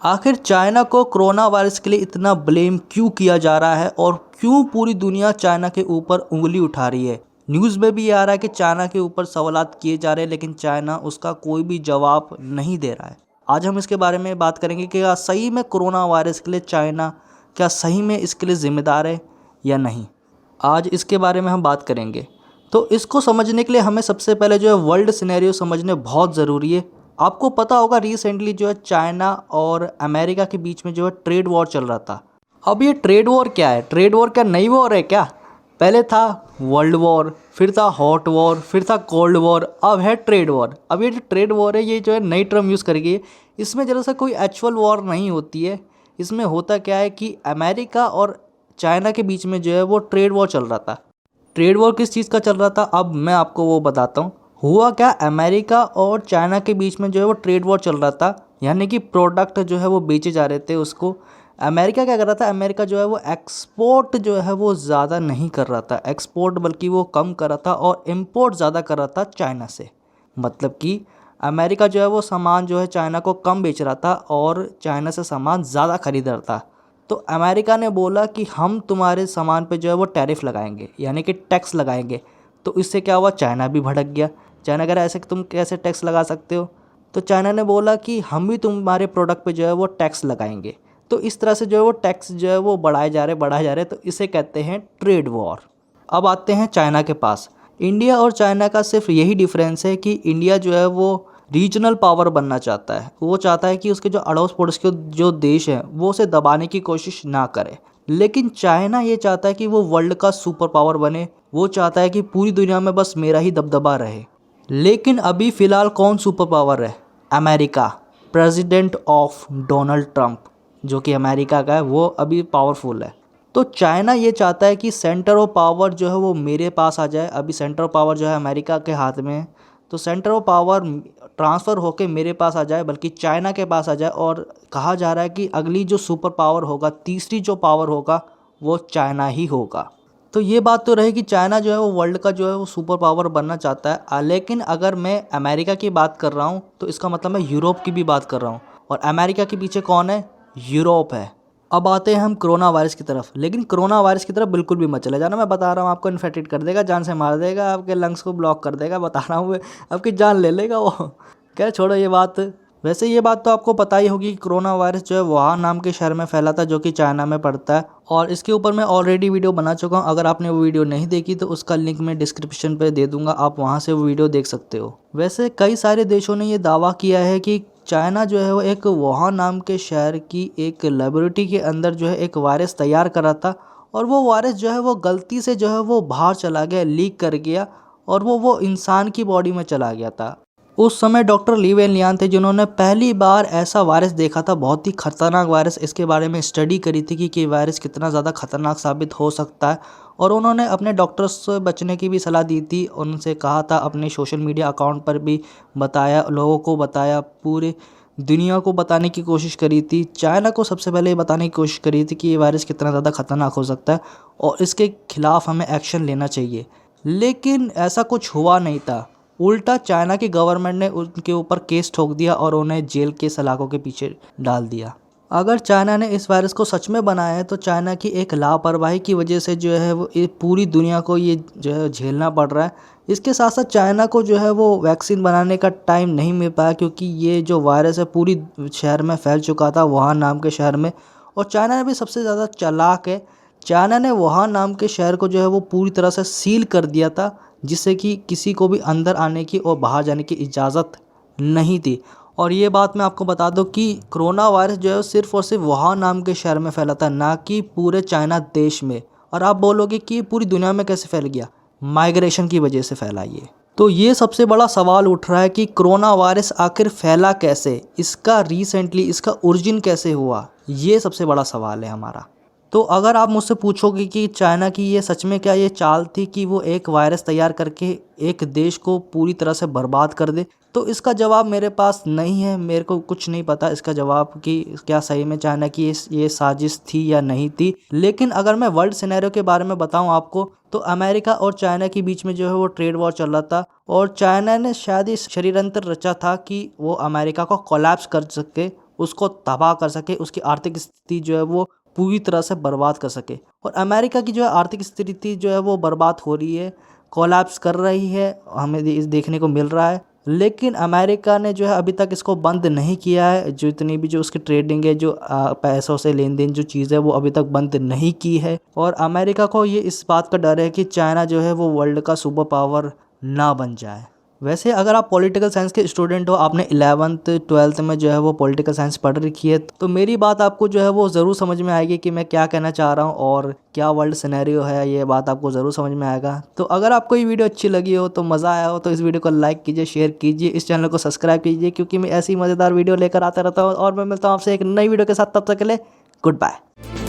आखिर चाइना को corona virus के लिए इतना ब्लेम क्यों किया जा रहा है और क्यों पूरी दुनिया चाइना के ऊपर उंगली उठा रही है। न्यूज़ में भी ये आ रहा है कि चाइना के ऊपर सवालात किए जा रहे हैं, लेकिन चाइना उसका कोई भी जवाब नहीं दे रहा है। आज हम इसके बारे में बात करेंगे कि क्या सही में कोरोना वायरस के लिए चाइना क्या सही में इसके लिए ज़िम्मेदार है या नहीं। आज इसके बारे में हम बात करेंगे। तो इसको समझने के लिए हमें सबसे पहले जो है वर्ल्ड सिनेरियो समझने बहुत ज़रूरी है। आपको पता होगा रिसेंटली जो है चाइना और अमेरिका के बीच में जो है ट्रेड वॉर चल रहा था। अब ये ट्रेड वॉर क्या है? ट्रेड वॉर क्या नई वॉर है क्या? पहले था वर्ल्ड वॉर, फिर था हॉट वॉर, फिर था कोल्ड वॉर, अब है ट्रेड वॉर। अब ये जो ट्रेड वॉर है ये जो है नई टर्म यूज़ करी गई है। इसमें जरा सा कोई एक्चुअल वॉर नहीं होती है। इसमें होता क्या है कि अमेरिका और चाइना के बीच में जो है वो ट्रेड वॉर चल रहा था। ट्रेड वॉर किस चीज़ का चल रहा था अब मैं आपको वो बताता हूँ। हुआ क्या, अमेरिका और चाइना के बीच में जो है वो ट्रेड वॉर चल रहा था, यानी कि प्रोडक्ट जो है वो बेचे जा रहे थे उसको। अमेरिका क्या कर रहा था, अमेरिका जो है वो एक्सपोर्ट जो है वो ज़्यादा नहीं कर रहा था, एक्सपोर्ट बल्कि वो कम कर रहा था और इम्पोर्ट ज़्यादा कर रहा था चाइना से। मतलब कि अमेरिका जो है वो सामान जो है चाइना को कम बेच रहा था और चाइना से सामान ज़्यादा खरीद रहा था। तो अमेरिका ने बोला कि हम तुम्हारे सामान पे जो है वो टैरिफ लगाएंगे, यानी कि टैक्स लगाएंगे। तो इससे क्या हुआ, चाइना भी भड़क गया। चाइना कह रहा है ऐसे तुम कैसे टैक्स लगा सकते हो। तो चाइना ने बोला कि हम भी तुम्हारे प्रोडक्ट पे जो है वो टैक्स लगाएंगे। तो इस तरह से जो है वो टैक्स जो है वो बढ़ाए जा रहे। तो इसे कहते हैं ट्रेड वॉर। अब आते हैं चाइना के पास। इंडिया और चाइना का सिर्फ यही डिफरेंस है कि इंडिया जो है वो रीजनल पावर बनना चाहता है। वो चाहता है कि उसके जो अड़ोस पड़ोस के जो देश हैं वो उसे दबाने की कोशिश ना करे। लेकिन चाइना ये चाहता है कि वो वर्ल्ड का सुपर पावर बने। वो चाहता है कि पूरी दुनिया में बस मेरा ही दबदबा रहे। लेकिन अभी फ़िलहाल कौन सुपर पावर है? America. President of Donald Trump जो कि अमेरिका का है वो अभी पावरफुल है। तो चाइना ये चाहता है कि सेंटर ऑफ पावर जो है वो मेरे पास आ जाए। अभी सेंटर ऑफ पावर जो है अमेरिका के हाथ में है। तो सेंटर ऑफ पावर ट्रांसफ़र होके मेरे पास आ जाए, बल्कि चाइना के पास आ जाए। और कहा जा रहा है कि अगली जो सुपर पावर होगा, तीसरी जो पावर होगा वो चाइना ही होगा। तो ये बात तो रही कि चाइना जो है वो वर्ल्ड का जो है वो सुपर पावर बनना चाहता है। लेकिन अगर मैं अमेरिका की बात कर रहा हूँ तो इसका मतलब मैं यूरोप की भी बात कर रहा हूँ। और अमेरिका के पीछे कौन है? यूरोप है। अब आते हैं हम कोरोना वायरस की तरफ। लेकिन कोरोना वायरस की तरफ बिल्कुल भी मत चले जाना। मैं बता रहा हूँ आपको इन्फेक्टेड कर देगा, जान से मार देगा, आपके लंग्स को ब्लॉक कर देगा। बता रहा हूँ आपकी जान ले लेगा वो। क्या, छोड़ो ये बात। वैसे ये बात तो आपको पता ही होगी कि कोरोना वायरस जो है वुहान नाम के शहर में फैला था, जो कि चाइना में पड़ता है। और इसके ऊपर मैं ऑलरेडी वीडियो बना चुका हूँ। अगर आपने वो वीडियो नहीं देखी तो उसका लिंक मैं डिस्क्रिप्शन पे दे दूंगा, आप वहाँ से वो वीडियो देख सकते हो। वैसे कई सारे देशों ने ये दावा किया है कि चाइना जो है वो एक वुहान नाम के शहर की एक लेबोरेटरी के अंदर जो है एक वायरस तैयार कर रहा था। और वो वायरस जो है वो गलती से जो है वो बाहर चला गया, लीक कर गया। और वो इंसान की बॉडी में चला गया था। उस समय डॉक्टर ली वेनलियान थे जिन्होंने पहली बार ऐसा वायरस देखा था, बहुत ही खतरनाक वायरस। इसके बारे में स्टडी करी थी कि वायरस कितना ज़्यादा खतरनाक साबित हो सकता है। और उन्होंने अपने डॉक्टर्स से बचने की भी सलाह दी थी। उनसे कहा था, अपने सोशल मीडिया अकाउंट पर भी बताया, लोगों को बताया, पूरे दुनिया को बताने की कोशिश करी थी। चाइना को सबसे पहले ये बताने की कोशिश करी थी कि ये वायरस कितना ज़्यादा खतरनाक हो सकता है और इसके खिलाफ हमें एक्शन लेना चाहिए। लेकिन ऐसा कुछ हुआ नहीं था। उल्टा चाइना की गवर्नमेंट ने उनके ऊपर केस ठोक दिया और उन्हें जेल के सलाखों के पीछे डाल दिया। अगर चाइना ने इस वायरस को सच में बनाया है तो चाइना की एक लापरवाही की वजह से जो है वो पूरी दुनिया को ये जो है झेलना पड़ रहा है। इसके साथ साथ चाइना को जो है वो वैक्सीन बनाने का टाइम नहीं मिल पाया, क्योंकि ये जो वायरस है पूरी शहर में फैल चुका था, वुहान नाम के शहर में। और चाइना भी सबसे ज़्यादा चालाक है। चाइना ने वुहान नाम के शहर को जो है वो पूरी तरह से सील कर दिया था, जिससे कि किसी को भी अंदर आने की और बाहर जाने की इजाज़त नहीं थी। और ये बात मैं आपको बता दूं कि कोरोना वायरस जो है सिर्फ़ और सिर्फ वुहान नाम के शहर में फैला था, ना कि पूरे चाइना देश में। और आप बोलोगे कि ये पूरी दुनिया में कैसे फैल गया? माइग्रेशन की वजह से फैला ये। तो ये सबसे बड़ा सवाल उठ रहा है कि कोरोना वायरस आखिर फैला कैसे? इसका रिसेंटली इसका ओरिजिन कैसे हुआ? ये सबसे बड़ा सवाल है हमारा। तो अगर आप मुझसे पूछोगे कि चाइना की ये सच में क्या ये चाल थी कि वो एक वायरस तैयार करके एक देश को पूरी तरह से बर्बाद कर दे, तो इसका जवाब मेरे पास नहीं है। मेरे को कुछ नहीं पता इसका जवाब कि क्या सही में चाइना की ये साजिश थी या नहीं थी। लेकिन अगर मैं वर्ल्ड सिनेरियो के बारे में बताऊं आपको, तो अमेरिका और चाइना के बीच में जो है वो ट्रेड वॉर चल रहा था। और चाइना ने शायद इस षड्यंत्र रचा था कि वो अमेरिका को कोलैप्स कर सके उसको तबाह कर सके, उसकी आर्थिक स्थिति जो है वो पूरी तरह से बर्बाद कर सके। और अमेरिका की जो है आर्थिक स्थिति जो है वो बर्बाद हो रही है, कोलैप्स कर रही है, हमें इस देखने को मिल रहा है। लेकिन अमेरिका ने जो है अभी तक इसको बंद नहीं किया है। जितनी भी जो उसकी ट्रेडिंग है, जो पैसों से लेन देन जो चीज़ है वो अभी तक बंद नहीं की है। और अमेरिका को ये इस बात का डर है कि चाइना जो है वो वर्ल्ड का सुपर पावर ना बन जाए। वैसे अगर आप पॉलिटिकल साइंस के स्टूडेंट हो, आपने 11th 12th में जो है वो पॉलिटिकल साइंस पढ़ रखी है, तो मेरी बात आपको जो है वो ज़रूर समझ में आएगी कि मैं क्या कहना चाह रहा हूँ और क्या वर्ल्ड सिनेरियो है, ये बात आपको ज़रूर समझ में आएगा। तो अगर आपको ये वीडियो अच्छी लगी हो, तो मज़ा आया हो, तो इस वीडियो को लाइक कीजिए, शेयर कीजिए, इस चैनल को सब्सक्राइब कीजिए, क्योंकि मैं ऐसी मज़ेदार वीडियो लेकर आता रहता हूँ। और मैं मिलता हूँ आपसे एक नई वीडियो के साथ, तब तक के लिए गुड बाय।